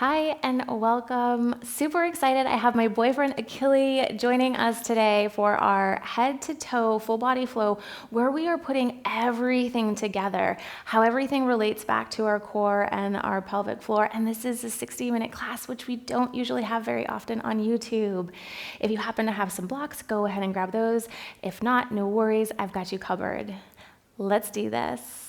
Hi and welcome. Super excited. I have my boyfriend Akili joining us today for our head to toe full body flow, where we are putting everything together, how everything relates back to our core and our pelvic floor. And this is a 60-minute class, which we don't usually have very often on YouTube. If you happen to have some blocks, go ahead and grab those. If not, no worries. I've got you covered. Let's do this.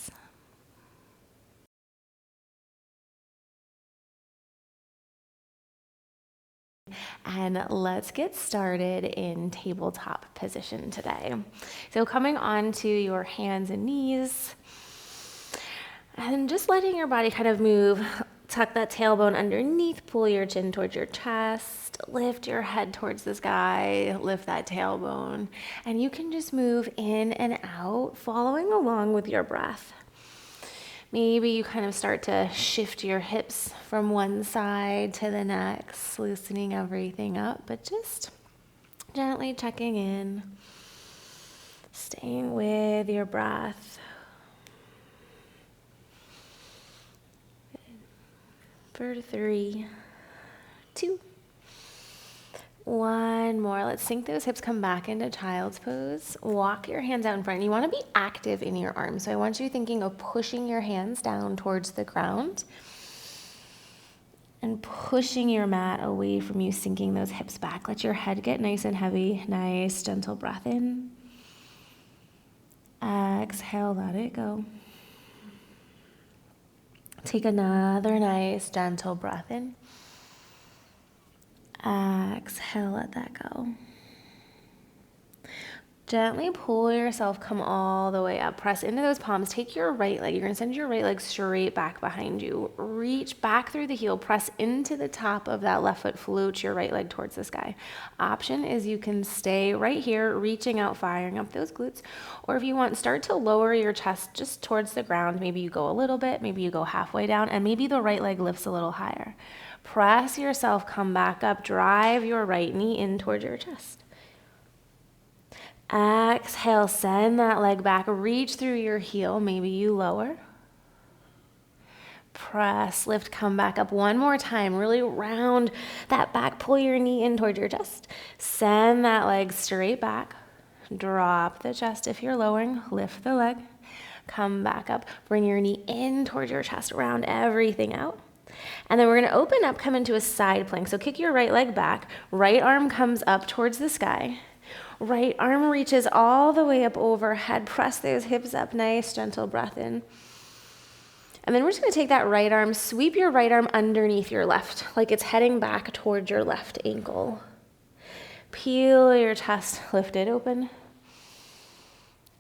And let's get started in tabletop position today. So coming onto your hands and knees and just letting your body kind of move. Tuck that tailbone underneath, pull your chin towards your chest, lift your head towards the sky, lift that tailbone. And you can just move in and out, following along with your breath. Maybe you kind of start to shift your hips from one side to the next, loosening everything up, but just gently checking in, staying with your breath. For 3, 2, 1 more. Let's sink those hips, come back into child's pose. Walk your hands out in front. You want to be active in your arms. So I want you thinking of pushing your hands down towards the ground and pushing your mat away from you, sinking those hips back. Let your head get nice and heavy. Nice, gentle breath in. Exhale, let it go. Take another nice, gentle breath in. Exhale, let that go. Gently pull yourself, come all the way up. Press into those palms. Take your right leg. You're going to send your right leg straight back behind you. Reach back through the heel. Press into the top of that left foot. Float your right leg towards the sky. Option is you can stay right here, reaching out, firing up those glutes. Or if you want, start to lower your chest just towards the ground. Maybe you go a little bit. Maybe you go halfway down. And maybe the right leg lifts a little higher. Press yourself, come back up. Drive your right knee in towards your chest. Exhale, send that leg back, reach through your heel, maybe you lower. Press, lift, come back up one more time, really round that back, pull your knee in towards your chest. Send that leg straight back, drop the chest if you're lowering, lift the leg, come back up, bring your knee in towards your chest, round everything out. And then we're going to open up, come into a side plank. So kick your right leg back, right arm comes up towards the sky. Right arm reaches all the way up overhead. Press those hips up. Nice, gentle breath in. And then we're just going to take that right arm, sweep your right arm underneath your left, like it's heading back towards your left ankle. Peel your chest, lift it open.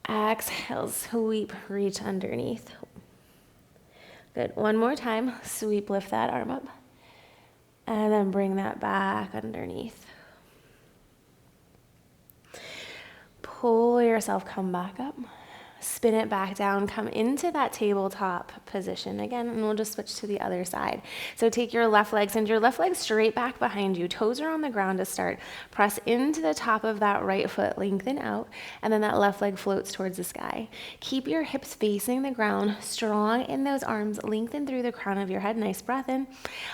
Exhale, sweep, reach underneath. Good. One more time. Sweep, lift that arm up. And then bring that back underneath. Pull yourself, come back up, spin it back down, come into that tabletop position again, and we'll just switch to the other side. So take your left leg, send your left leg straight back behind you, toes are on the ground to start. Press into the top of that right foot, lengthen out, and then that left leg floats towards the sky. Keep your hips facing the ground, strong in those arms, lengthen through the crown of your head, nice breath in.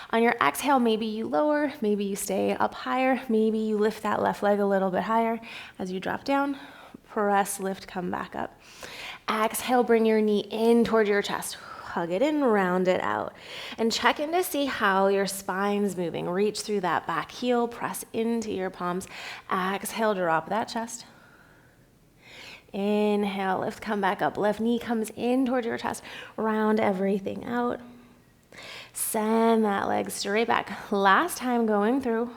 On your exhale, maybe you lower, maybe you stay up higher, maybe you lift that left leg a little bit higher as you drop down. Press, lift, come back up. Exhale, bring your knee in toward your chest. Hug it in, round it out. And check in to see how your spine's moving. Reach through that back heel, press into your palms. Exhale, drop that chest. Inhale, lift, come back up. Left knee comes in toward your chest. Round everything out. Send that leg straight back. Last time going through.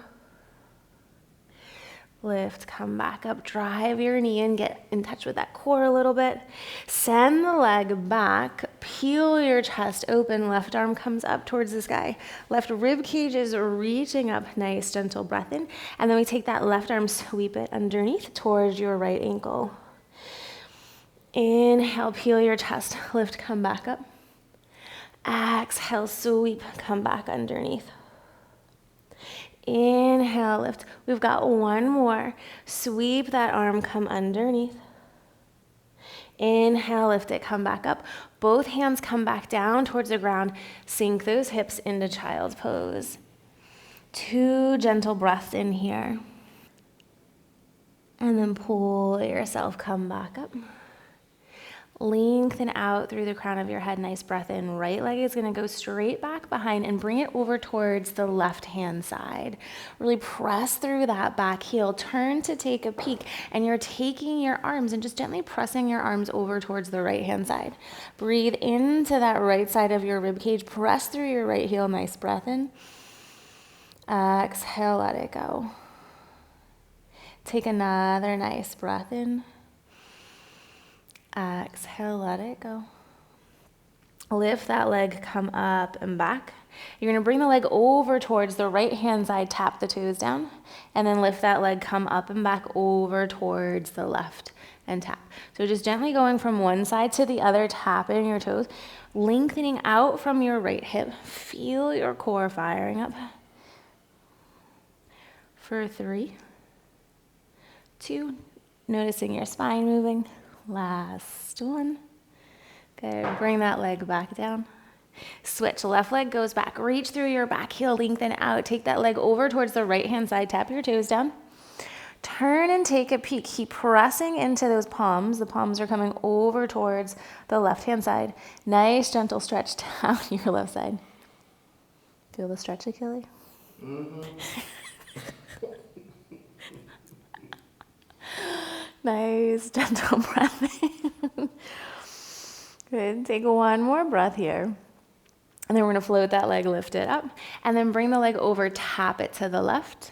Lift, come back up, drive your knee in, get in touch with that core a little bit. Send the leg back, peel your chest open, left arm comes up towards the sky. Left rib cage is reaching up, nice, gentle breath in. And then we take that left arm, sweep it underneath towards your right ankle. Inhale, peel your chest, lift, come back up. Exhale, sweep, come back underneath. Inhale, lift. We've got one more. Sweep that arm, come underneath. Inhale, lift it, come back up. Both hands come back down towards the ground. Sink those hips into child's pose. 2 gentle breaths in here. And then pull yourself, come back up. Lengthen out through the crown of your head. Nice breath in. Right leg is going to go straight back behind and bring it over towards the left hand side. Really press through that back heel. Turn to take a peek, and you're taking your arms and just gently pressing your arms over towards the right hand side. Breathe into that right side of your rib cage. Press through your right heel. Nice breath in. Exhale, let it go. Take another nice breath in. Exhale, let it go. Lift that leg, come up and back. You're going to bring the leg over towards the right hand side, tap the toes down, and then lift that leg, come up and back over towards the left and tap. So just gently going from one side to the other, tapping your toes, lengthening out from your right hip. Feel your core firing up. For 3, 2, noticing your spine moving. Last one. Good. Bring that leg back down. Switch. Left leg goes back. Reach through your back heel, lengthen out. Take that leg over towards the right hand side. Tap your toes down. Turn and take a peek. Keep pressing into those palms. The palms are coming over towards the left hand side. Nice gentle stretch down your left side. Feel the stretch, Akili? Mm-hmm. Nice, gentle breath in. Good. Take one more breath here. And then we're going to float that leg, lift it up. And then bring the leg over, tap it to the left,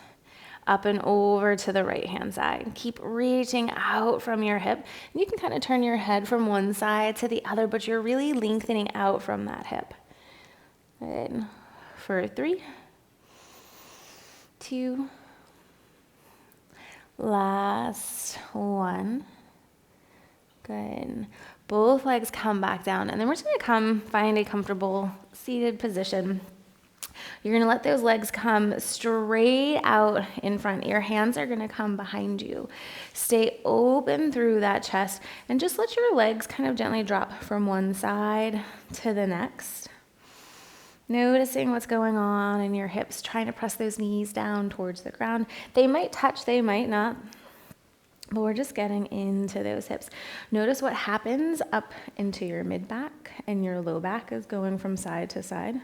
up and over to the right hand side. Keep reaching out from your hip. And you can kind of turn your head from one side to the other, but you're really lengthening out from that hip. Good. For 3, 2, last one. Good. Both legs come back down, and then we're just going to find a comfortable seated position. You're going to let those legs come straight out in front. Your hands are going to come behind you. Stay open through that chest, and just let your legs kind of gently drop from one side to the next. Noticing what's going on in your hips, trying to press those knees down towards the ground. They might touch, they might not, but we're just getting into those hips. Notice what happens up into your mid-back, and your low back is going from side to side.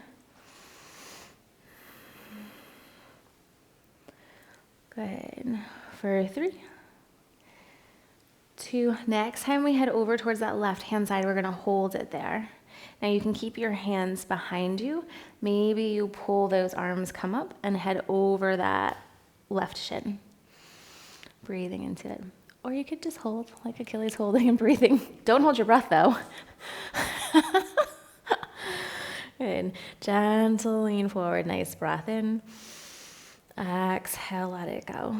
Good. For 3, 2. Next time we head over towards that left hand side, we're going to hold it there. Now you can keep your hands behind you. Maybe you pull those arms, come up, and head over that left shin. Breathing into it. Or you could just hold like Akili's holding and breathing. Don't hold your breath though. Good. Gentle lean forward. Nice breath in. Exhale, let it go.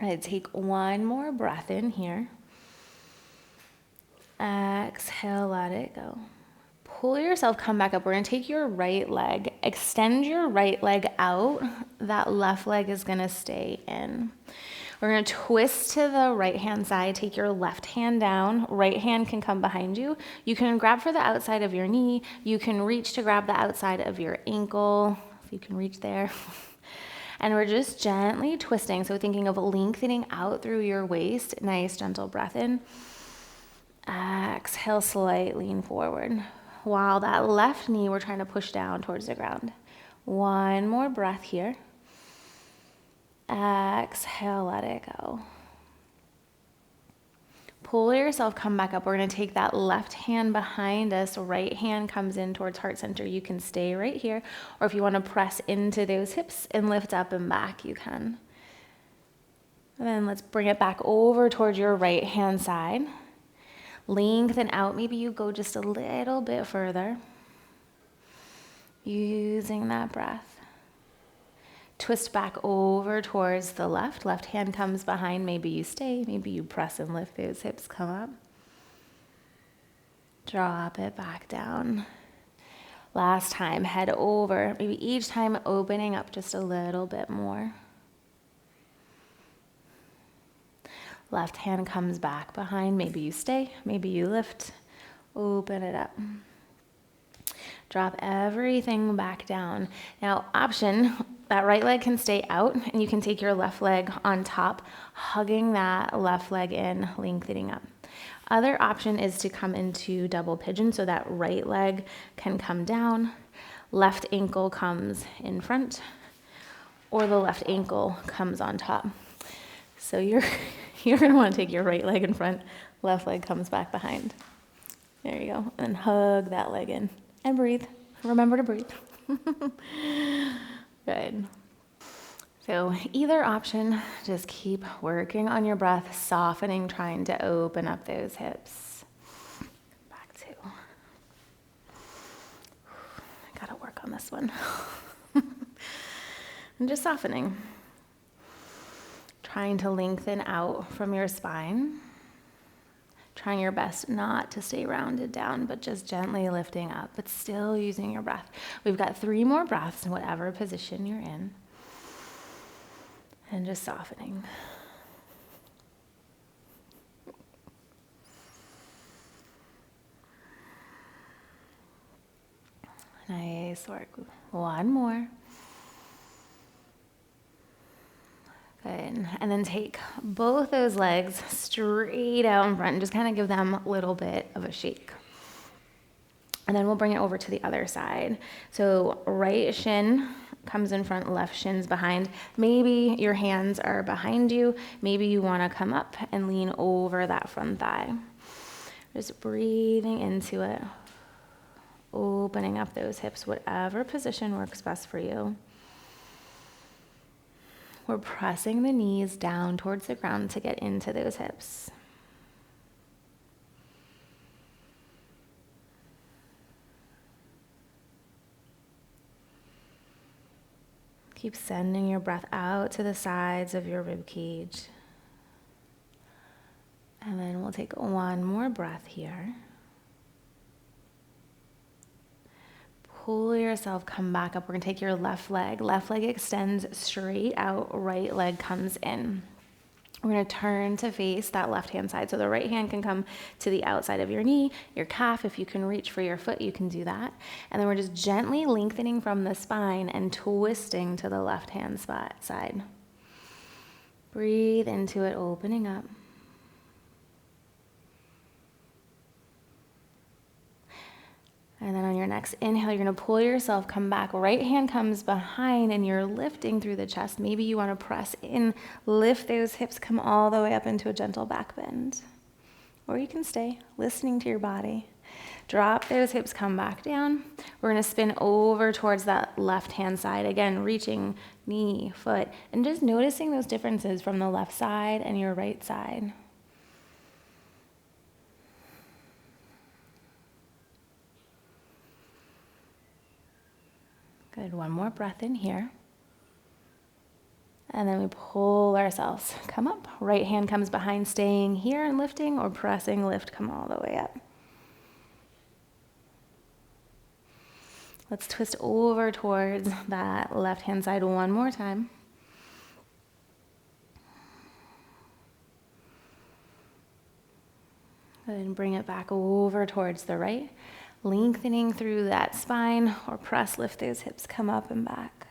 All right, take one more breath in here. Exhale, let it go. Pull yourself, come back up. We're going to take your right leg, extend your right leg out. That left leg is going to stay in. We're going to twist to the right hand side. Take your left hand down. Right hand can come behind you. You can grab for the outside of your knee. You can reach to grab the outside of your ankle, if you can reach there. And we're just gently twisting. So thinking of lengthening out through your waist. Nice, gentle breath in. Exhale, slight lean forward. While that left knee, we're trying to push down towards the ground. One more breath here. Exhale, let it go. Pull yourself, come back up. We're going to take that left hand behind us. Right hand comes in towards heart center. You can stay right here. Or if you want to press into those hips and lift up and back, you can. And then let's bring it back over towards your right hand side. Lengthen out. Maybe you go just a little bit further. Using that breath. Twist back over towards the left. Left hand comes behind. Maybe you stay. Maybe you press and lift those hips. Come up. Drop it back down. Last time, head over. Maybe each time opening up just a little bit more. Left hand comes back behind. Maybe you stay, maybe you lift. Open it up. Drop everything back down. Now, option, that right leg can stay out, and you can take your left leg on top, hugging that left leg in, lengthening up. Other option is to come into double pigeon, so that right leg can come down, left ankle comes in front, or the left ankle comes on top. So you're gonna wanna take your right leg in front, left leg comes back behind. There you go, and hug that leg in, and breathe. Remember to breathe. Good. So either option, just keep working on your breath, softening, trying to open up those hips. Back to. I gotta work on this one. And just softening. Trying to lengthen out from your spine. Trying your best not to stay rounded down, but just gently lifting up, but still using your breath. We've got 3 more breaths in whatever position you're in. And just softening. Nice work. One more. Good. And then take both those legs straight out in front and just kind of give them a little bit of a shake. And then we'll bring it over to the other side. So right shin comes in front, left shin's behind. Maybe your hands are behind you. Maybe you want to come up and lean over that front thigh. Just breathing into it, opening up those hips, whatever position works best for you. We're pressing the knees down towards the ground to get into those hips. Keep sending your breath out to the sides of your rib cage. And then we'll take one more breath here. Pull yourself, come back up. We're gonna take your left leg. Left leg extends straight out, right leg comes in. We're gonna turn to face that left-hand side. So the right hand can come to the outside of your knee, your calf. If you can reach for your foot, you can do that. And then we're just gently lengthening from the spine and twisting to the left-hand side. Breathe into it, opening up. And then on your next inhale, you're gonna pull yourself, come back. Right hand comes behind and you're lifting through the chest. Maybe you wanna press in, lift those hips, come all the way up into a gentle back bend. Or you can stay listening to your body. Drop those hips, come back down. We're gonna spin over towards that left-hand side. Again, reaching knee, foot, and just noticing those differences from the left side and your right side. Good, one more breath in here. And then we pull ourselves, come up. Right hand comes behind, staying here and lifting, or pressing, lift, come all the way up. Let's twist over towards that left-hand side one more time. And bring it back over towards the right. Lengthening through that spine, or press, lift those hips, come up and back.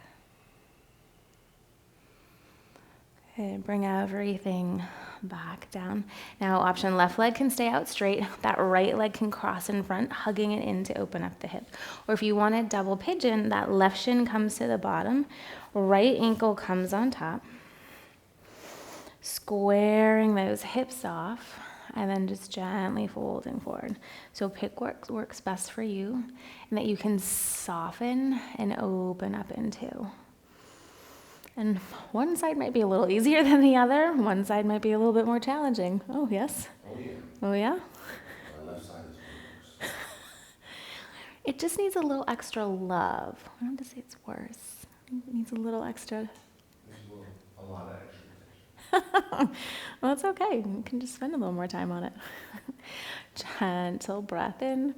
Good, bring everything back down. Now option left leg can stay out straight. That right leg can cross in front, hugging it in to open up the hip. Or if you want a double pigeon, that left shin comes to the bottom, right ankle comes on top. Squaring those hips off. And then just gently folding forward. So pick what works best for you and that you can soften and open up into. And one side might be a little easier than the other. One side might be a little bit more challenging. Oh, yes? Oh, yeah. Oh, yeah? My left side is worse. It just needs a little extra love. I don't have to say it's worse. It needs a little extra. A lot of extra. Well, it's okay. You can just spend a little more time on it. Gentle breath in.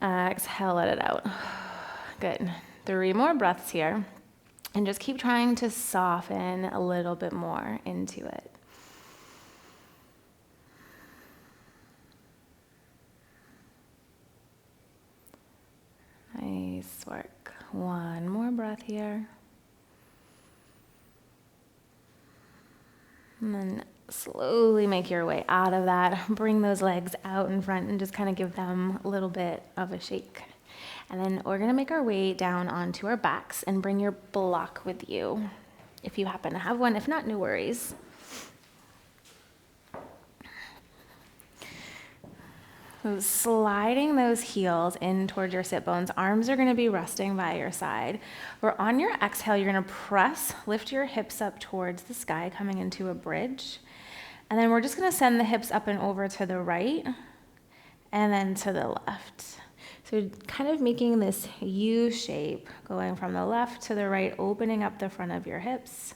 Exhale, let it out. Good. 3 more breaths here. And just keep trying to soften a little bit more into it. Nice work. One more breath here. And then slowly make your way out of that. Bring those legs out in front and just kind of give them a little bit of a shake. And then we're going to make our way down onto our backs and bring your block with you if you happen to have one. If not, no worries. So sliding those heels in towards your sit bones. Arms are going to be resting by your side. Or on your exhale, you're going to lift your hips up towards the sky, coming into a bridge. And then we're just going to send the hips up and over to the right and then to the left. So kind of making this U shape, going from the left to the right, opening up the front of your hips.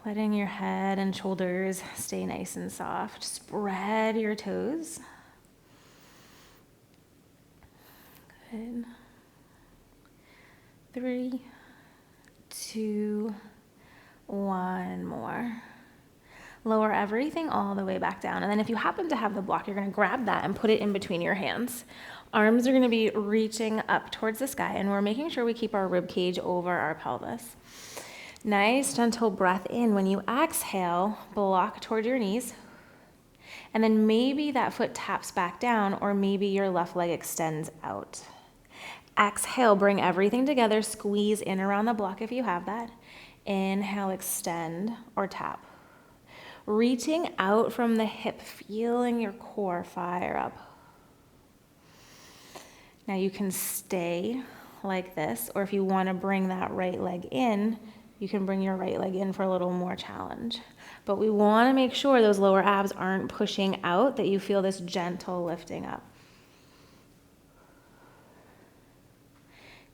Letting your head and shoulders stay nice and soft. Spread your toes. Good. 3, 2, 1 more. Lower everything all the way back down. And then if you happen to have the block, you're going to grab that and put it in between your hands. Arms are going to be reaching up towards the sky, and we're making sure we keep our rib cage over our pelvis. Nice, gentle breath in. When you exhale, block toward your knees. And then maybe that foot taps back down, or maybe your left leg extends out. Exhale, bring everything together. Squeeze in around the block if you have that. Inhale, extend or tap. Reaching out from the hip, feeling your core fire up. Now you can stay like this, or if you want to bring that right leg in, you can bring your right leg in for a little more challenge. But we want to make sure those lower abs aren't pushing out, that you feel this gentle lifting up.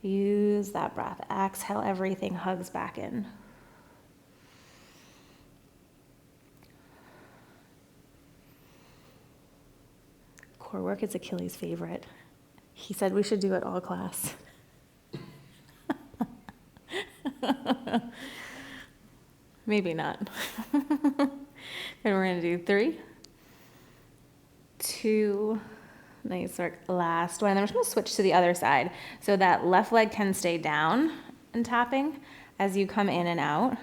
Use that breath. Exhale, everything hugs back in. Core work is Akili's favorite. He said we should do it all class. Maybe not. Then we're going to do 3, 2, nice work. Last one. And then we're just going to switch to the other side. So that left leg can stay down and tapping as you come in and out.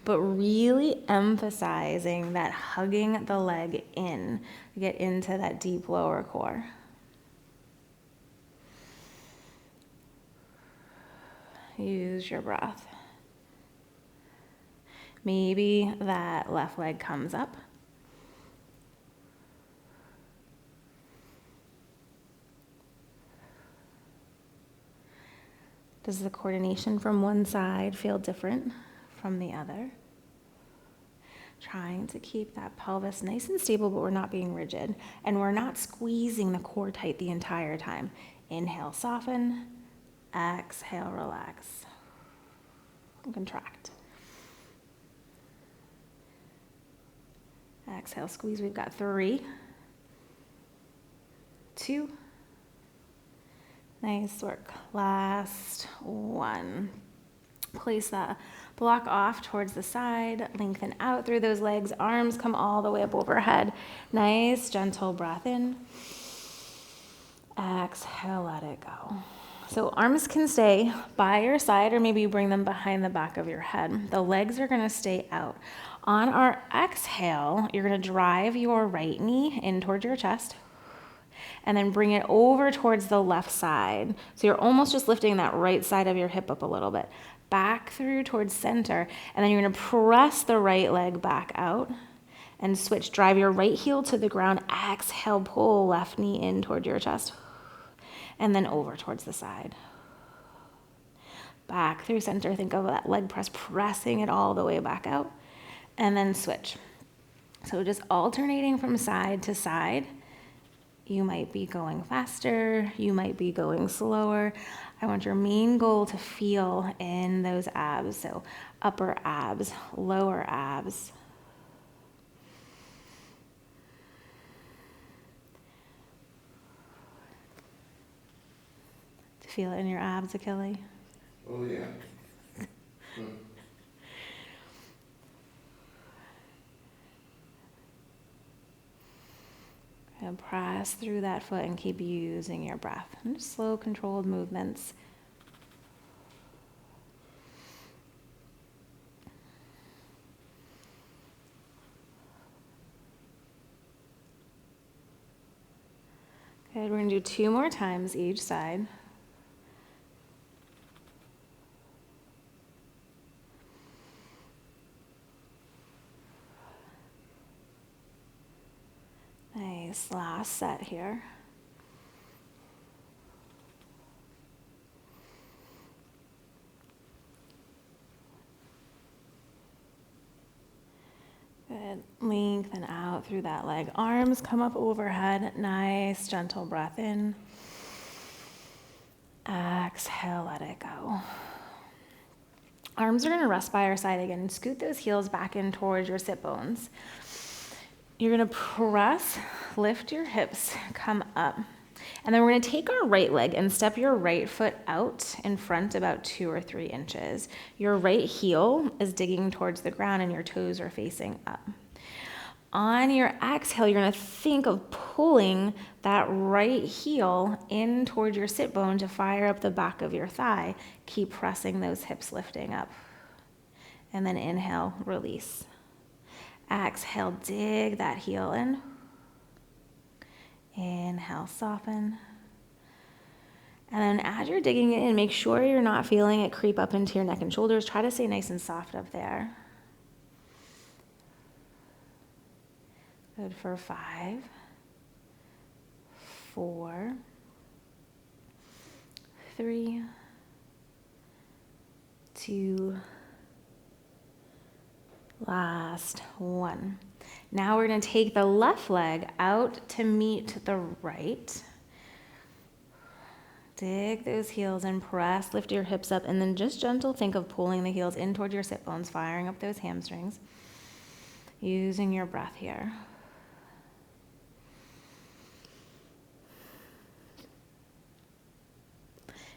But really emphasizing that hugging the leg in to get into that deep lower core. Use your breath. Maybe that left leg comes up. Does the coordination from one side feel different from the other? Trying to keep that pelvis nice and stable, but we're not being rigid. And we're not squeezing the core tight the entire time. Inhale, soften. Exhale, relax. And contract. Exhale, squeeze. We've got 3, 2. Nice work. Last one. Place that block off towards the side. Lengthen out through those legs. Arms come all the way up overhead. Nice, gentle breath in. Exhale, let it go. So arms can stay by your side, or maybe you bring them behind the back of your head. The legs are going to stay out. On our exhale, you're going to drive your right knee in towards your chest and then bring it over towards the left side. So you're almost just lifting that right side of your hip up a little bit. Back through towards center, and then you're going to press the right leg back out and switch. Drive your right heel to the ground. Exhale, pull left knee in toward your chest and then over towards the side. Back through center. Think of that leg press, pressing it all the way back out. And then switch. So just alternating from side to side. You might be going faster. You might be going slower. I want your main goal to feel in those abs. So upper abs, lower abs. To feel it in your abs, Akili? Oh, yeah. Good. Press through that foot and keep using your breath. And just slow, controlled movements. Good. We're going to do 2 more times each side. Nice. Last set here. Good. Lengthen out through that leg. Arms come up overhead. Nice, gentle breath in. Exhale, let it go. Arms are going to rest by our side again. Scoot those heels back in towards your sit bones. You're going to press, lift your hips, come up. And then we're going to take our right leg and step your right foot out in front about 2 or 3 inches. Your right heel is digging towards the ground and your toes are facing up. On your exhale, you're going to think of pulling that right heel in towards your sit bone to fire up the back of your thigh. Keep pressing those hips lifting up. And then inhale, release. Exhale, dig that heel in. Inhale, soften. And then as you're digging it in, make sure you're not feeling it creep up into your neck and shoulders. Try to stay nice and soft up there. Good for 5, 4, 3, 2, last 1. Now we're going to take the left leg out to meet the right. Dig those heels and press, lift your hips up, and then just gentle think of pulling the heels in toward your sit bones, firing up those hamstrings, using your breath here.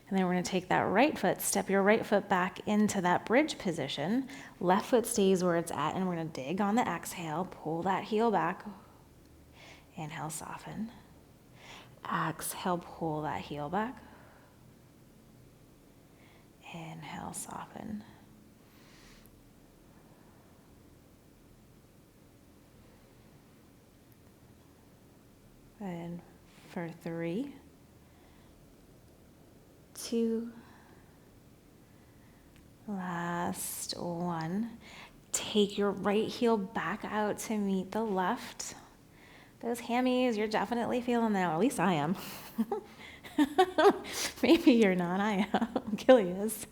And then we're going to take that right foot, step your right foot back into that bridge position. Left foot stays where it's at, and we're going to dig on the exhale. Pull that heel back. Inhale, soften. Exhale, pull that heel back. Inhale, soften. And for 3, 2, last 1. Take your right heel back out to meet the left. Those hammies, you're definitely feeling them, at least I am. Maybe you're not, I am. Akili is.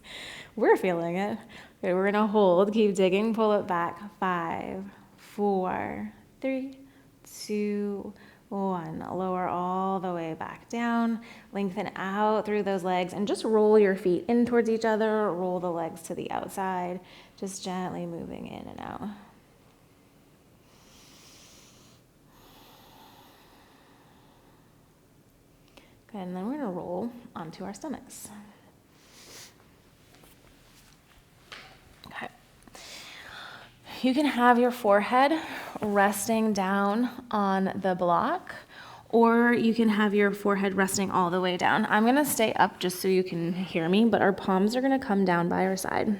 We're feeling it. Okay, we're gonna hold, keep digging, pull it back. 5, 4, 3, 2, 1. Lower all the way back down. Lengthen out through those legs and just roll your feet in towards each other. Roll the legs to the outside. Just gently moving in and out. Good, and then we're going to roll onto our stomachs. Okay. You can have your forehead resting down on the block, or you can have your forehead resting all the way down. I'm going to stay up just so you can hear me, but our palms are going to come down by our side.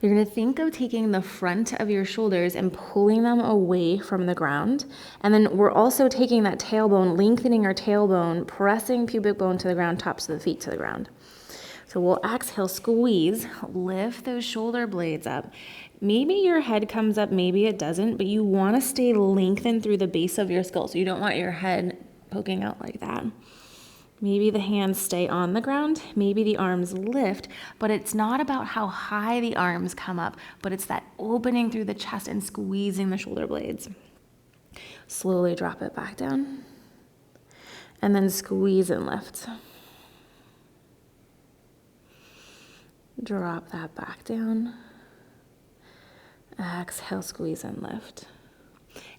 You're going to think of taking the front of your shoulders and pulling them away from the ground. And then we're also taking that tailbone, lengthening our tailbone, pressing pubic bone to the ground, tops of the feet to the ground. So we'll exhale, squeeze, lift those shoulder blades up. Maybe your head comes up, maybe it doesn't, but you want to stay lengthened through the base of your skull. So you don't want your head poking out like that. Maybe the hands stay on the ground, maybe the arms lift, but it's not about how high the arms come up, but it's that opening through the chest and squeezing the shoulder blades. Slowly drop it back down, and then squeeze and lift. Drop that back down. Exhale, squeeze and lift.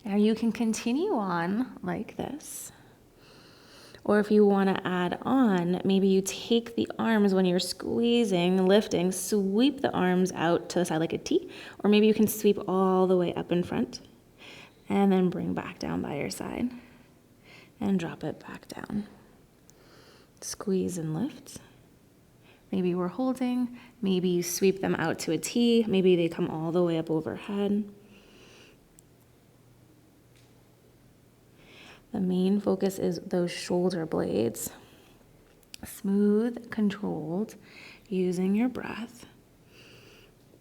Now you can continue on like this. Or if you want to add on, maybe you take the arms when you're squeezing, lifting, sweep the arms out to the side like a T. Or maybe you can sweep all the way up in front and then bring back down by your side. and drop it back down. Squeeze and lift. Maybe we're holding, maybe you sweep them out to a T, maybe they come all the way up overhead. The main focus is those shoulder blades. Smooth, controlled, using your breath.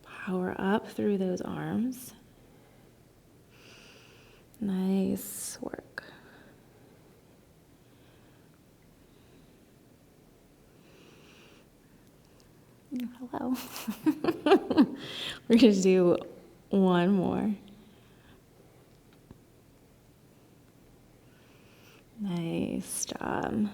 Power up through those arms. Nice work. Hello. We're going to do one more. Nice job.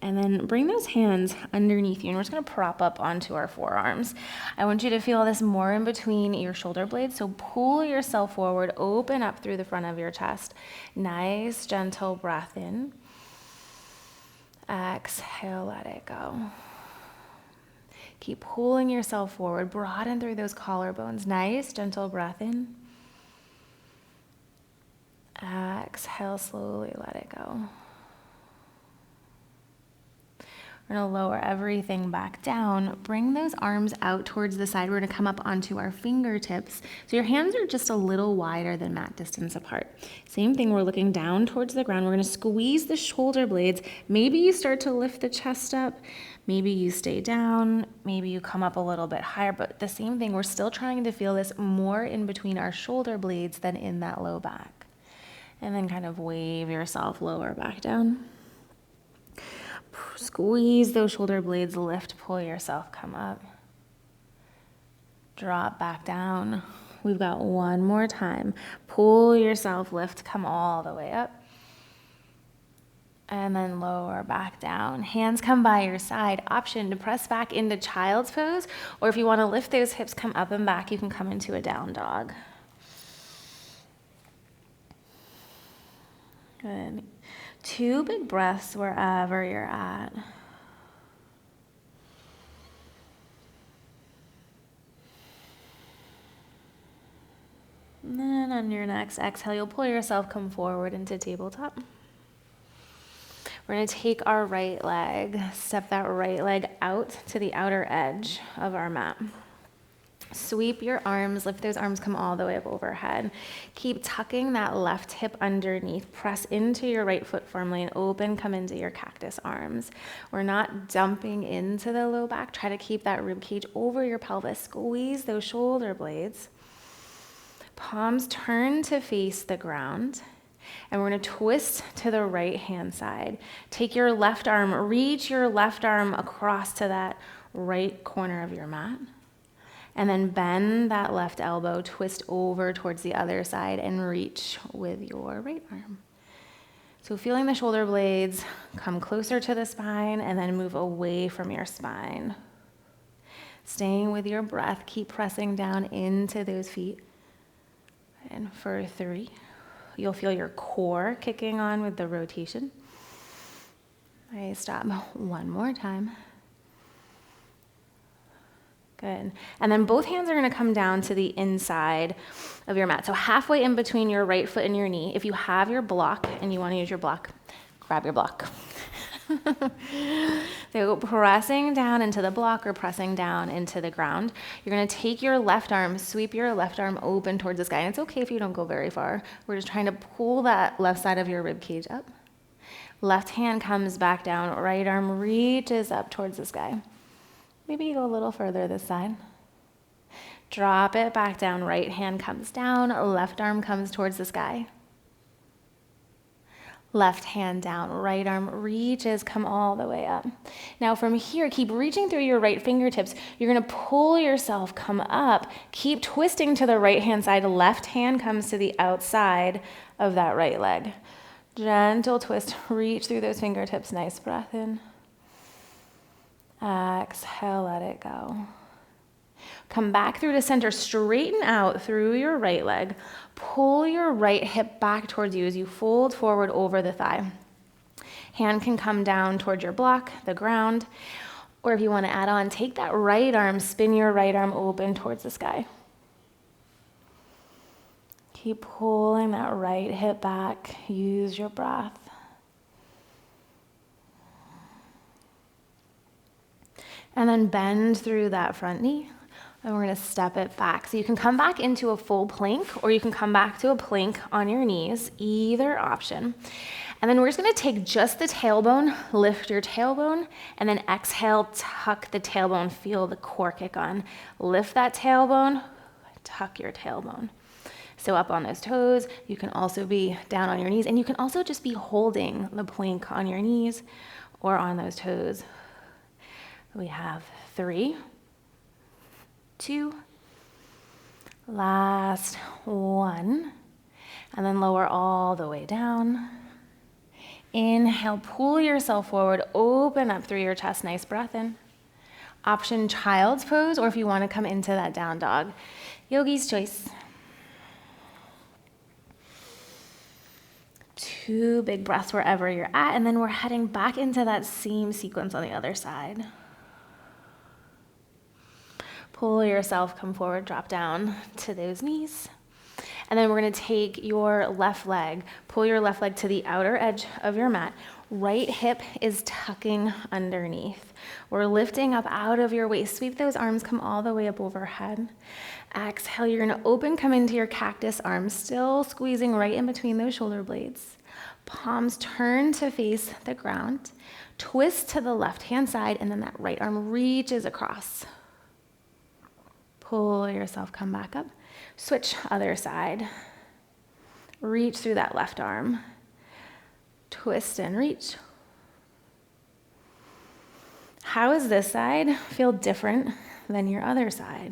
And then bring those hands underneath you, and we're just going to prop up onto our forearms. I want you to feel this more in between your shoulder blades, so pull yourself forward, open up through the front of your chest. Nice, gentle breath in. Exhale, let it go. Keep pulling yourself forward, broaden through those collarbones. Nice, gentle breath in. Exhale, slowly let it go. We're going to lower everything back down. Bring those arms out towards the side. We're going to come up onto our fingertips. So your hands are just a little wider than mat distance apart. Same thing, we're looking down towards the ground. We're going to squeeze the shoulder blades. Maybe you start to lift the chest up. Maybe you stay down. Maybe you come up a little bit higher. But the same thing, we're still trying to feel this more in between our shoulder blades than in that low back. And then kind of wave yourself lower back down. Squeeze those shoulder blades, lift, pull yourself, come up. Drop back down. We've got one more time. Pull yourself, lift, come all the way up. And then lower back down. Hands come by your side. Option to press back into child's pose, or if you want to lift those hips, come up and back, you can come into a down dog. Good. 2 big breaths wherever you're at. And then on your next exhale, you'll pull yourself, come forward into tabletop. We're going to take our right leg, step that right leg out to the outer edge of our mat. Sweep your arms, lift those arms, come all the way up overhead. Keep tucking that left hip underneath. Press into your right foot firmly and open, come into your cactus arms. We're not dumping into the low back. Try to keep that rib cage over your pelvis. Squeeze those shoulder blades. Palms turn to face the ground. And we're going to twist to the right hand side. Take your left arm, reach your left arm across to that right corner of your mat. And then bend that left elbow, twist over towards the other side, and reach with your right arm. So feeling the shoulder blades come closer to the spine and then move away from your spine. Staying with your breath, keep pressing down into those feet. And for 3, you'll feel your core kicking on with the rotation. Nice, stop. One more time. Good. And then both hands are going to come down to the inside of your mat. So halfway in between your right foot and your knee. If you have your block and you want to use your block, grab your block. So pressing down into the block or pressing down into the ground. You're going to take your left arm, sweep your left arm open towards the sky. And it's okay if you don't go very far. We're just trying to pull that left side of your rib cage up. Left hand comes back down. Right arm reaches up towards the sky. Maybe you go a little further this side. Drop it back down. Right hand comes down. Left arm comes towards the sky. Left hand down. Right arm reaches, come all the way up. Now from here, keep reaching through your right fingertips. You're going to pull yourself, come up. Keep twisting to the right hand side. Left hand comes to the outside of that right leg. Gentle twist. Reach through those fingertips. Nice breath in. Exhale, let it go. Come back through to center, straighten out through your right leg. Pull your right hip back towards you as you fold forward over the thigh. Hand can come down towards your block, the ground, or if you want to add on, take that right arm, spin your right arm open towards the sky. Keep pulling that right hip back. Use your breath. And then bend through that front knee. And we're gonna step it back. So you can come back into a full plank, or you can come back to a plank on your knees, either option. And then we're just gonna take just the tailbone, lift your tailbone, and then exhale, tuck the tailbone, feel the core kick on. Lift that tailbone, tuck your tailbone. So up on those toes, you can also be down on your knees, and you can also just be holding the plank on your knees or on those toes. We have 3, 2, last 1, and then lower all the way down. Inhale, pull yourself forward, open up through your chest, nice breath in. Option child's pose, or if you want to come into that down dog, yogi's choice. 2 big breaths wherever you're at, and then we're heading back into that same sequence on the other side. Pull yourself, come forward, drop down to those knees. And then we're gonna take your left leg, pull your left leg to the outer edge of your mat. Right hip is tucking underneath. We're lifting up out of your waist. Sweep those arms, come all the way up overhead. Exhale, you're gonna open, come into your cactus arms, still squeezing right in between those shoulder blades. Palms turn to face the ground. Twist to the left-hand side, and then that right arm reaches across. Pull yourself, come back up. Switch other side. Reach through that left arm. Twist and reach. How does this side feel different than your other side?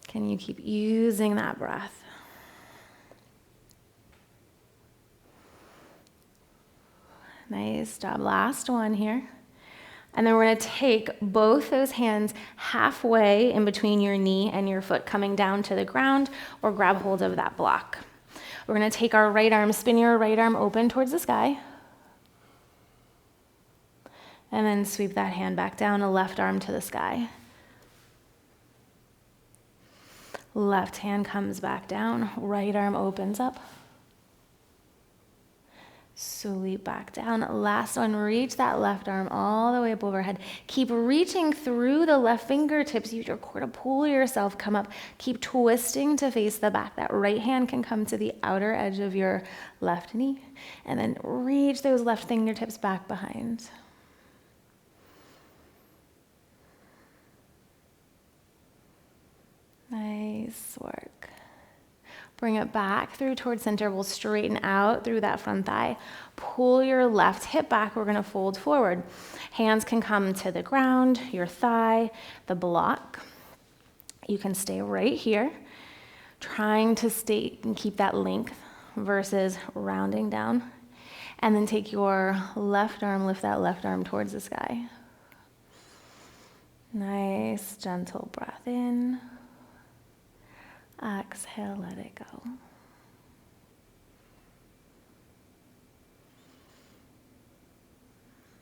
Can you keep using that breath? Nice job. Last one here. And then we're gonna take both those hands halfway in between your knee and your foot, coming down to the ground, or grab hold of that block. We're gonna take our right arm, spin your right arm open towards the sky. And then sweep that hand back down, a left arm to the sky. Left hand comes back down, right arm opens up. Sweep back down. Last one, reach that left arm all the way up overhead. Keep reaching through the left fingertips. Use your core to pull yourself, come up. Keep twisting to face the back. That right hand can come to the outer edge of your left knee. And then reach those left fingertips back behind. Nice work. Bring it back through towards center. We'll straighten out through that front thigh. Pull your left hip back. We're gonna fold forward. Hands can come to the ground, your thigh, the block. You can stay right here, trying to stay and keep that length versus rounding down. And then take your left arm, lift that left arm towards the sky. Nice, gentle breath in. Exhale, let it go.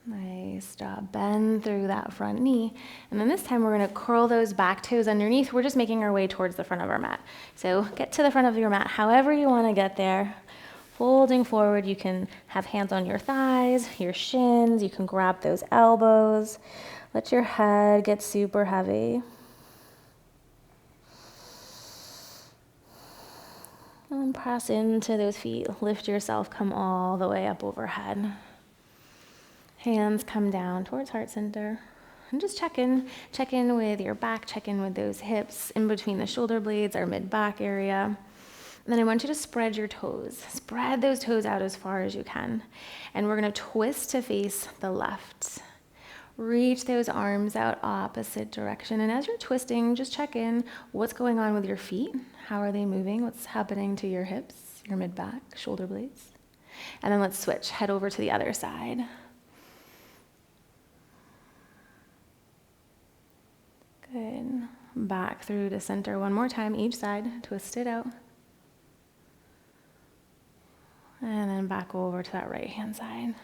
Nice job. Bend through that front knee. And then this time we're going to curl those back toes underneath. We're just making our way towards the front of our mat. So get to the front of your mat however you want to get there. Folding forward, you can have hands on your thighs, your shins. You can grab those elbows. Let your head get super heavy. And then press into those feet. Lift yourself, come all the way up overhead. Hands come down towards heart center. And just check in with your back, check in with those hips in between the shoulder blades, our mid-back area. And then I want you to spread your toes. Spread those toes out as far as you can. And we're gonna twist to face the left. Reach those arms out opposite direction. And as you're twisting, just check in what's going on with your feet. How are they moving? What's happening to your hips, your mid-back, shoulder blades? And then let's switch, head over to the other side. Good. Back through to center one more time, each side. Twist it out. And then back over to that right-hand side.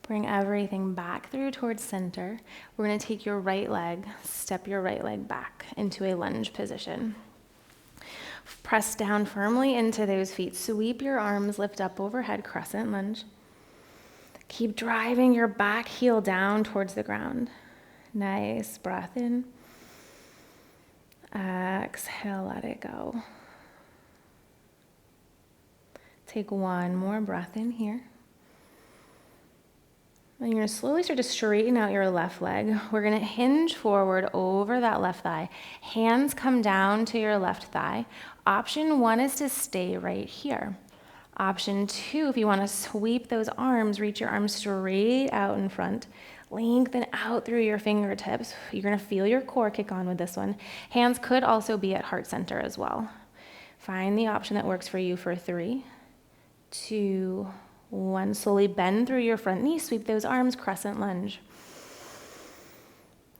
Bring everything back through towards center. We're going to take your right leg, step your right leg back into a lunge position. Press down firmly into those feet. Sweep your arms, lift up overhead, crescent lunge. Keep driving your back heel down towards the ground. Nice. Breath in. Exhale, let it go. Take one more breath in here. And you're going to slowly start to straighten out your left leg. We're going to hinge forward over that left thigh. Hands come down to your left thigh. Option 1 is to stay right here. Option 2, if you want to sweep those arms, reach your arms straight out in front. Lengthen out through your fingertips. You're going to feel your core kick on with this one. Hands could also be at heart center as well. Find the option that works for you for 3, 2, 1. Slowly bend through your front knee. Sweep those arms, crescent lunge.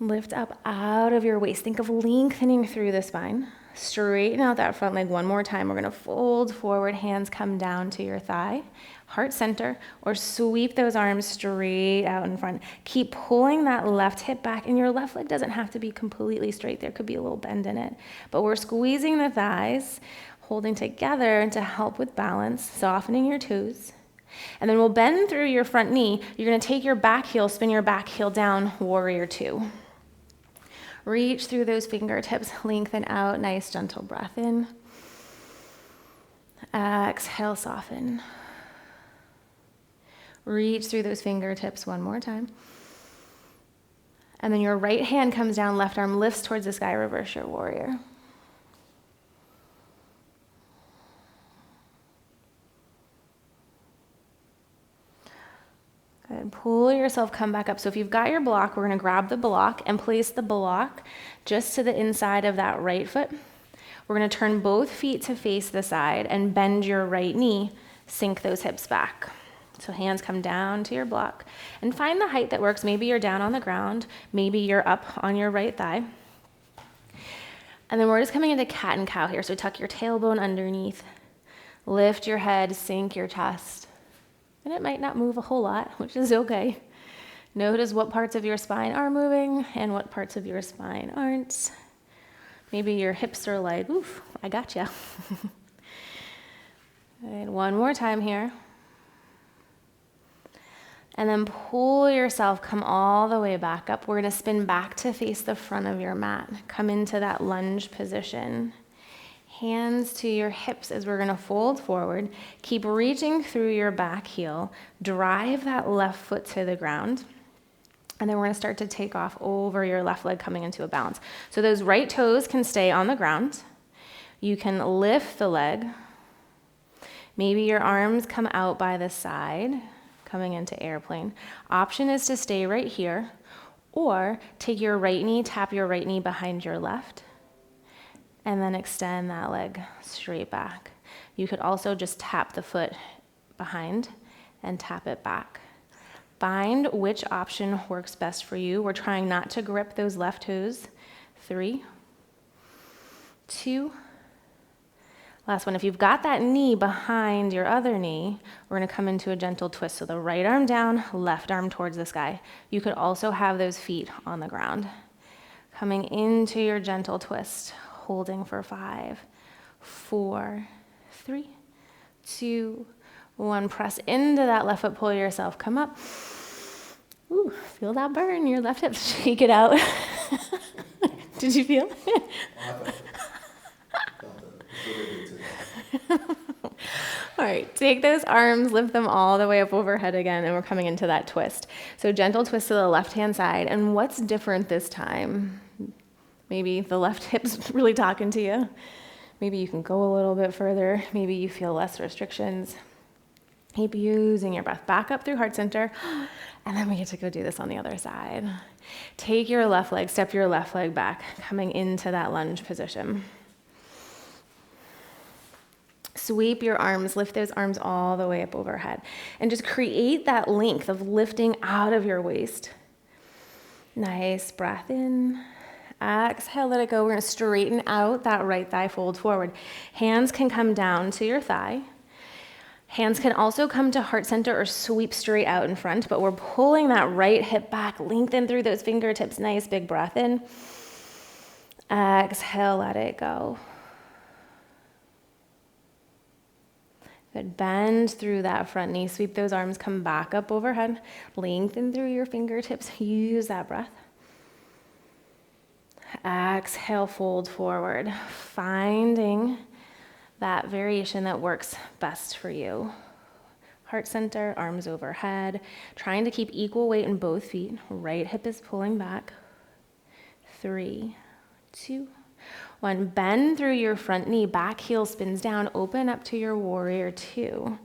Lift up out of your waist. Think of lengthening through the spine. Straighten out that front leg one more time. We're going to fold forward. Hands come down to your thigh, heart center, or sweep those arms straight out in front. Keep pulling that left hip back, and your left leg doesn't have to be completely straight. There could be a little bend in it, but we're squeezing the thighs, holding together to help with balance, softening your toes. And then we'll bend through your front knee. You're going to take your back heel, spin your back heel down, warrior 2. Reach through those fingertips, lengthen out, nice gentle breath in. Exhale, soften. Reach through those fingertips one more time. And then your right hand comes down, left arm lifts towards the sky, reverse your warrior. Good. Pull yourself, come back up. So if you've got your block, we're going to grab the block and place the block just to the inside of that right foot. We're going to turn both feet to face the side and bend your right knee, sink those hips back. So hands come down to your block and find the height that works. Maybe you're down on the ground, maybe you're up on your right thigh. And then we're just coming into cat and cow here. So tuck your tailbone underneath, lift your head, sink your chest. And it might not move a whole lot, which is okay. Notice what parts of your spine are moving and what parts of your spine aren't. Maybe your hips are like, oof, I gotcha. And one more time here. And then pull yourself, come all the way back up. We're going to spin back to face the front of your mat. Come into that lunge position. Hands to your hips as we're going to fold forward. Keep reaching through your back heel. Drive that left foot to the ground. And then we're going to start to take off over your left leg, coming into a balance. So those right toes can stay on the ground. You can lift the leg. Maybe your arms come out by the side, coming into airplane. Option is to stay right here, or take your right knee, tap your right knee behind your left, and then extend that leg straight back. You could also just tap the foot behind and tap it back. Find which option works best for you. We're trying not to grip those left toes. 3, 2, last one. If you've got that knee behind your other knee, we're going to come into a gentle twist. So the right arm down, left arm towards the sky. You could also have those feet on the ground. Coming into your gentle twist, holding for 5, 4, 3, 2, 1. Press into that left foot, pull yourself, come up. Ooh, feel that burn, your left hip, shake it out. Did you feel it? All right, take those arms, lift them all the way up overhead again, and we're coming into that twist. So gentle twist to the left-hand side. And what's different this time? Maybe the left hip's really talking to you. Maybe you can go a little bit further. Maybe you feel less restrictions. Keep using your breath back up through heart center. And then we get to go do this on the other side. Take your left leg, step your left leg back, coming into that lunge position. Sweep your arms, lift those arms all the way up overhead. And just create that length of lifting out of your waist. Nice breath in. Exhale, let it go. We're going to straighten out that right thigh, fold forward. Hands can come down to your thigh. Hands can also come to heart center or sweep straight out in front, but we're pulling that right hip back, lengthen through those fingertips. Nice big breath in. Exhale, let it go. Good, bend through that front knee, sweep those arms, come back up overhead, lengthen through your fingertips, use that breath. Exhale, fold forward, finding that variation that works best for you. Heart center, arms overhead, trying to keep equal weight in both feet. Right hip is pulling back. 3, 2, 1. Bend through your front knee, back heel spins down, open up to your warrior 2.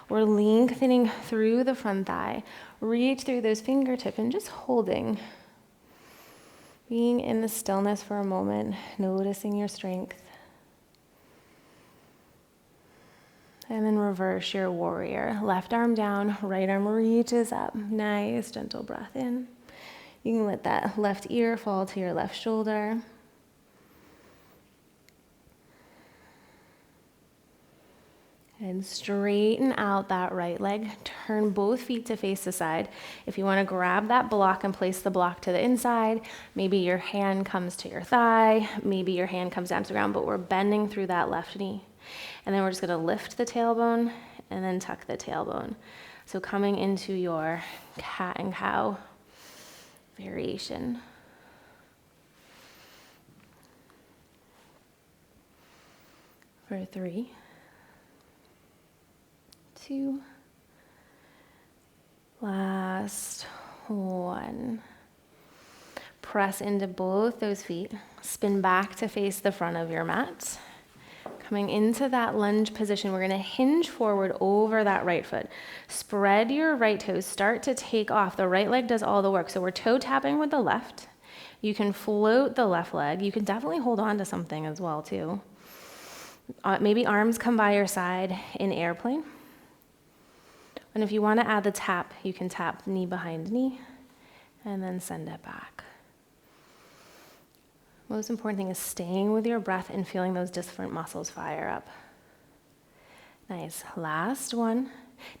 We're lengthening through the front thigh. Reach through those fingertips and just holding. Being in the stillness for a moment, noticing your strength. And then reverse your warrior. Left arm down, right arm reaches up. Nice, gentle breath in. You can let that left ear fall to your left shoulder. And straighten out that right leg. Turn both feet to face the side. If you want to grab that block and place the block to the inside, maybe your hand comes to your thigh, maybe your hand comes down to the ground, but we're bending through that left knee. And then we're just going to lift the tailbone and then tuck the tailbone. So coming into your cat and cow variation. For 3, 2, last 1. Press into both those feet. Spin back to face the front of your mat. Coming into that lunge position, we're going to hinge forward over that right foot. Spread your right toes. Start to take off. The right leg does all the work. So we're toe tapping with the left. You can float the left leg. You can definitely hold on to something as well, too. Maybe arms come by your side in airplane. And if you want to add the tap, you can tap knee behind knee and then send it back. Most important thing is staying with your breath and feeling those different muscles fire up. Nice. Last one.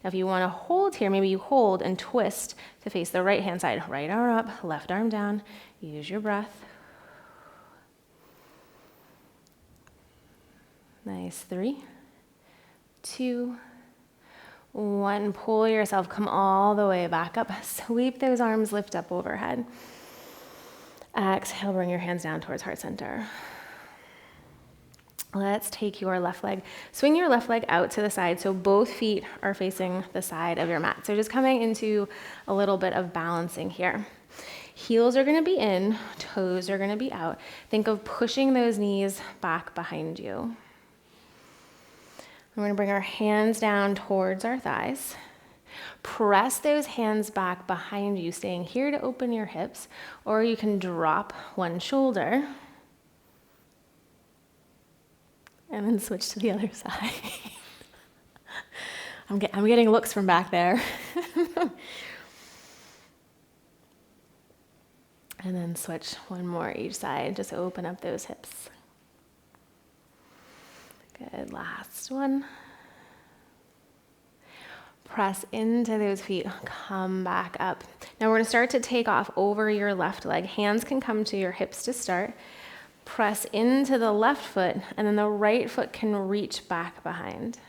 Now if you want to hold here, maybe you hold and twist to face the right hand side. Right arm up, left arm down. Use your breath. Nice. 3, 2, 1. Pull yourself, come all the way back up. Sweep those arms, lift up overhead. Exhale, bring your hands down towards heart center. Let's take your left leg. Swing your left leg out to the side so both feet are facing the side of your mat. So just coming into a little bit of balancing here. Heels are going to be in, toes are going to be out. Think of pushing those knees back behind you. We're going to bring our hands down towards our thighs. Press those hands back behind you, staying here to open your hips, or you can drop one shoulder and then switch to the other side. I'm getting looks from back there. And then switch one more each side, just open up those hips. Good, last one. Press into those feet, come back up. Now we're going to start to take off over your left leg. Hands can come to your hips to start. Press into the left foot, and then the right foot can reach back behind.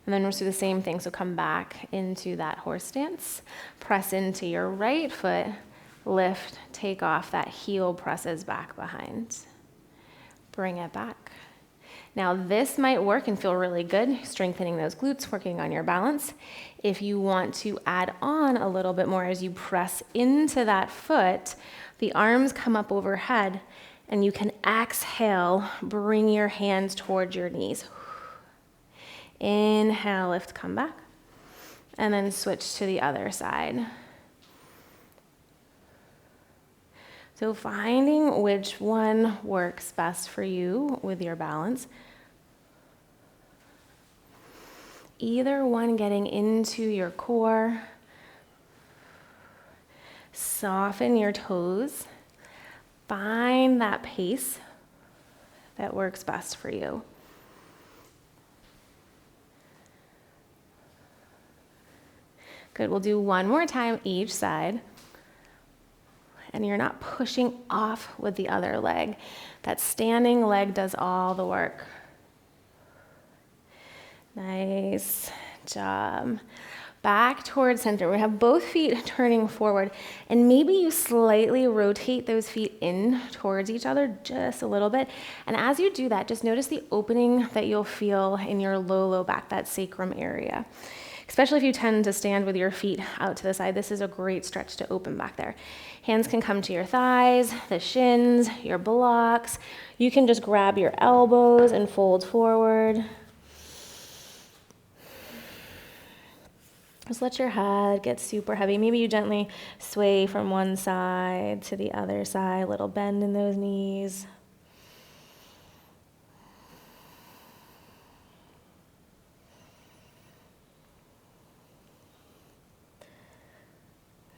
And then we'll do the same thing, so come back into that horse stance. Press into your right foot, lift, take off, that heel presses back behind. Bring it back. Now this might work and feel really good, strengthening those glutes, working on your balance. If you want to add on a little bit more as you press into that foot, the arms come up overhead and you can exhale, bring your hands towards your knees. Inhale, lift, come back, and then switch to the other side. So finding which one works best for you with your balance. Either one getting into your core. Soften your toes. Find that pace that works best for you. Good, we'll do one more time each side. And you're not pushing off with the other leg. That standing leg does all the work. Nice job. Back towards center. We have both feet turning forward, and maybe you slightly rotate those feet in towards each other just a little bit. And as you do that, just notice the opening that you'll feel in your low back, that sacrum area. Especially if you tend to stand with your feet out to the side, this is a great stretch to open back there. Hands can come to your thighs, the shins, your blocks. You can just grab your elbows and fold forward. Just let your head get super heavy. Maybe you gently sway from one side to the other side, little bend in those knees.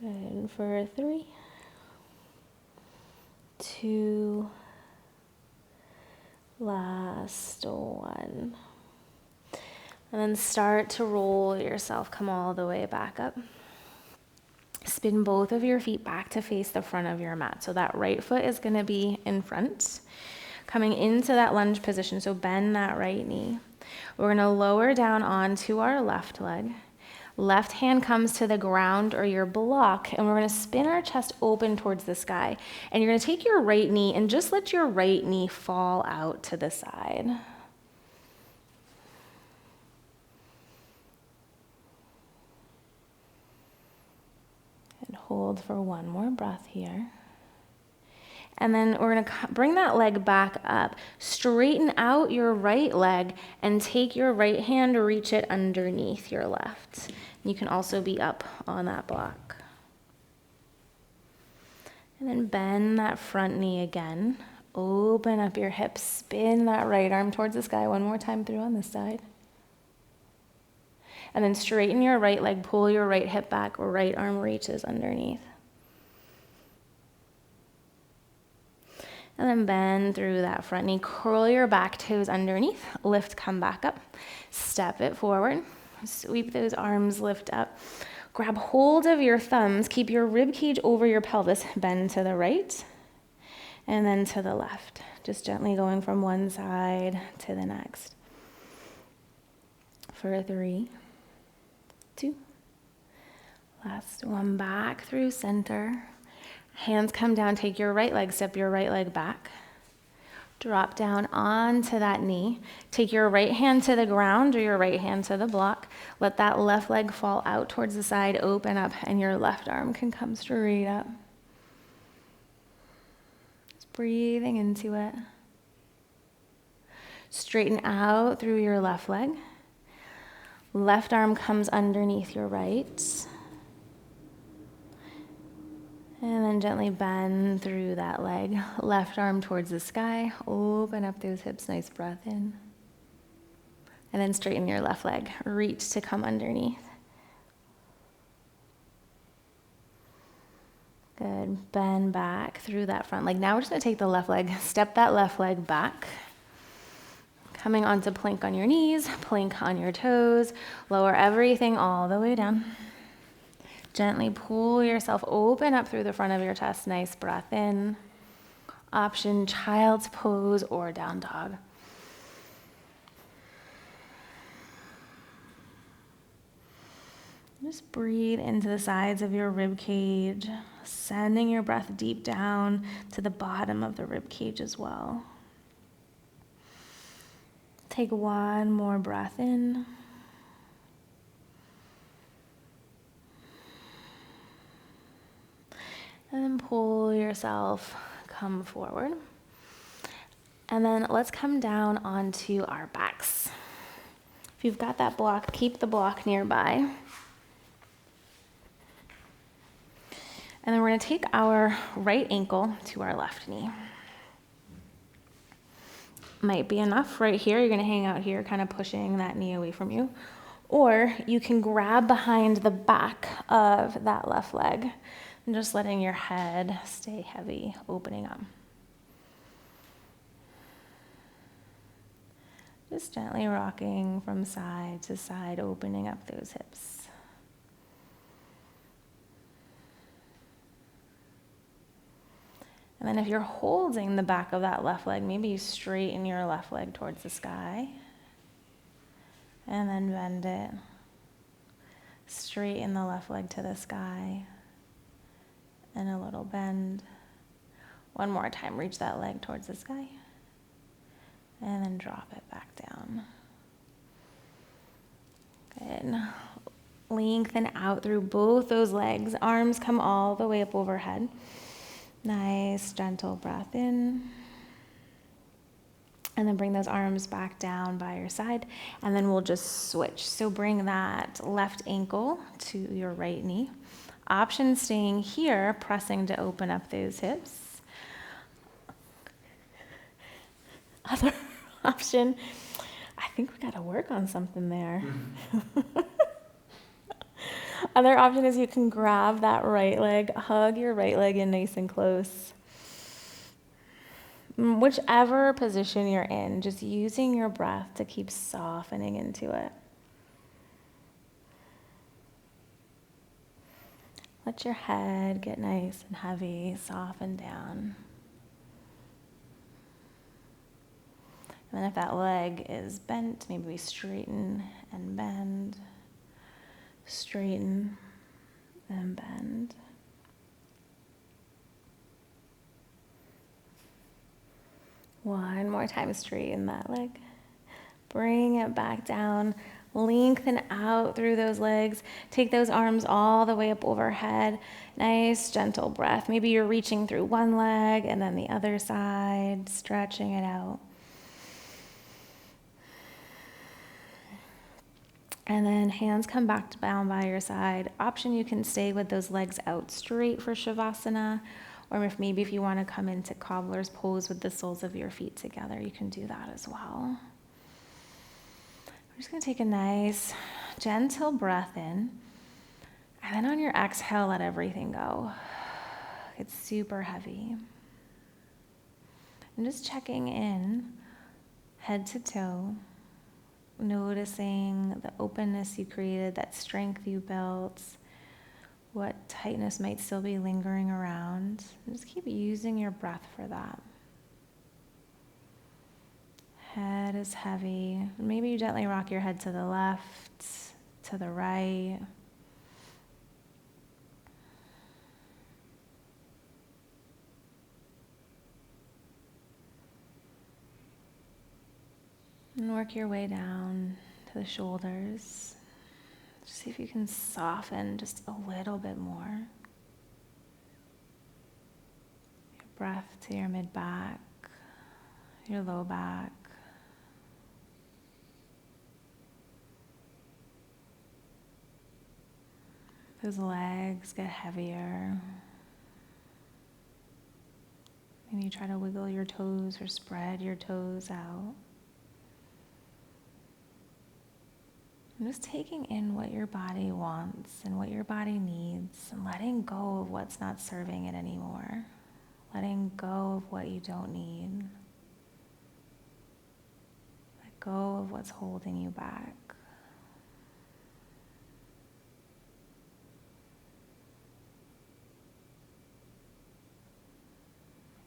And for 3, 2, last 1. And then start to roll yourself, come all the way back up. Spin both of your feet back to face the front of your mat. So that right foot is going to be in front, coming into that lunge position. So bend that right knee. We're going to lower down onto our left leg. Left hand comes to the ground or your block, and we're going to spin our chest open towards the sky. And you're going to take your right knee and just let your right knee fall out to the side. And hold for one more breath here. And then we're going to bring that leg back up. Straighten out your right leg and take your right hand, reach it underneath your left. You can also be up on that block. And then bend that front knee again. Open up your hips. Spin that right arm towards the sky. One more time through on this side. And then straighten your right leg. Pull your right hip back. Right arm reaches underneath. And then bend through that front knee. Curl your back toes underneath. Lift, come back up. Step it forward. Sweep those arms, lift up. Grab hold of your thumbs. Keep your rib cage over your pelvis. Bend to the right and then to the left. Just gently going from one side to the next. For 3, 2. Last one, back through center. Hands come down, take your right leg, step your right leg back. Drop down onto that knee. Take your right hand to the ground or your right hand to the block. Let that left leg fall out towards the side, open up, and your left arm can come straight up. Just breathing into it. Straighten out through your left leg. Left arm comes underneath your right. And then gently bend through that leg. Left arm towards the sky. Open up those hips. Nice breath in. And then straighten your left leg. Reach to come underneath. Good. Bend back through that front leg. Now we're just going to take the left leg. Step that left leg back. Coming onto plank on your knees. Plank on your toes. Lower everything all the way down. Gently pull yourself open up through the front of your chest. Nice breath in. Option child's pose or down dog. Just breathe into the sides of your rib cage, sending your breath deep down to the bottom of the rib cage as well. Take one more breath in. And then pull yourself, come forward. And then let's come down onto our backs. If you've got that block, keep the block nearby. And then we're going to take our right ankle to our left knee. Might be enough right here. You're going to hang out here, kind of pushing that knee away from you. Or you can grab behind the back of that left leg. And just letting your head stay heavy, opening up. Just gently rocking from side to side, opening up those hips. And then if you're holding the back of that left leg, maybe you straighten your left leg towards the sky. And then bend it. Straighten the left leg to the sky. And a little bend. One more time, reach that leg towards the sky. And then drop it back down. Good. Lengthen out through both those legs. Arms come all the way up overhead. Nice, gentle breath in. And then bring those arms back down by your side. And then we'll just switch. So bring that left ankle to your right knee. Option staying here, pressing to open up those hips. Other option, I think we got to work on something there. Other option is you can grab that right leg, hug your right leg in nice and close. Whichever position you're in, just using your breath to keep softening into it. Let your head get nice and heavy, soften down. And then if that leg is bent, maybe we straighten and bend. Straighten and bend. One more time, straighten that leg. Bring it back down. Lengthen out through those legs. Take those arms all the way up overhead. Nice, gentle breath. Maybe you're reaching through one leg and then the other side, stretching it out. And then hands come back to down by your side. Option, you can stay with those legs out straight for Shavasana. Or if you want to come into cobbler's pose with the soles of your feet together, you can do that as well. We're just going to take a nice, gentle breath in. And then on your exhale, let everything go. It's super heavy. I'm just checking in, head to toe. Noticing the openness you created, that strength you built, what tightness might still be lingering around. And just keep using your breath for that. Head is heavy. Maybe you gently rock your head to the left, to the right. And work your way down to the shoulders. Just see if you can soften just a little bit more. Your breath to your mid-back, your low back. Those legs get heavier. Maybe you try to wiggle your toes or spread your toes out. I'm just taking in what your body wants and what your body needs and letting go of what's not serving it anymore. Letting go of what you don't need. Let go of what's holding you back.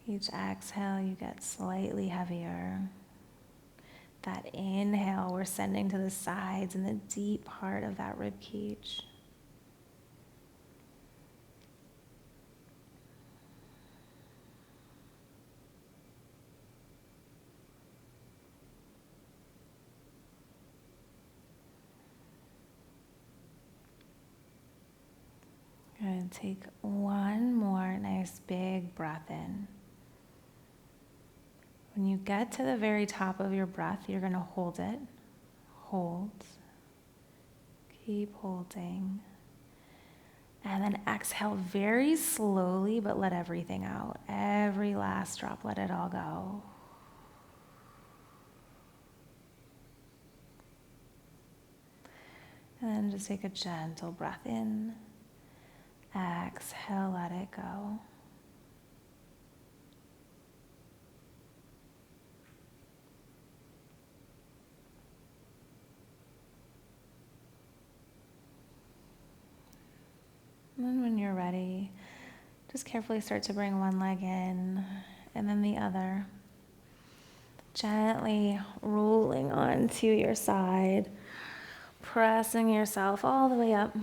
Each exhale, you get slightly heavier. That inhale, we're sending to the sides and the deep part of that rib cage. Good. Take one more nice big breath in. When you get to the very top of your breath, you're going to hold it. Hold. Keep holding. And then exhale very slowly, but let everything out. Every last drop, let it all go. And then just take a gentle breath in. Exhale, let it go. And then when you're ready, just carefully start to bring one leg in and then the other. Gently rolling onto your side. Pressing yourself all the way up.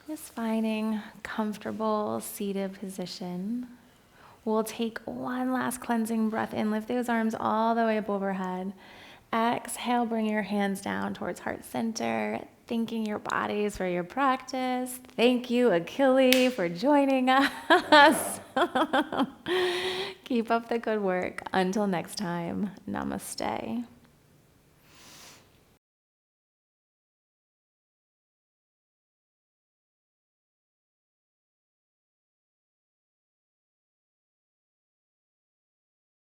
Just finding comfortable seated position. We'll take one last cleansing breath in. Lift those arms all the way up overhead. Exhale, bring your hands down towards heart center. Thanking your bodies for your practice. Thank you, Akili, for joining us. Keep up the good work. Until next time, namaste.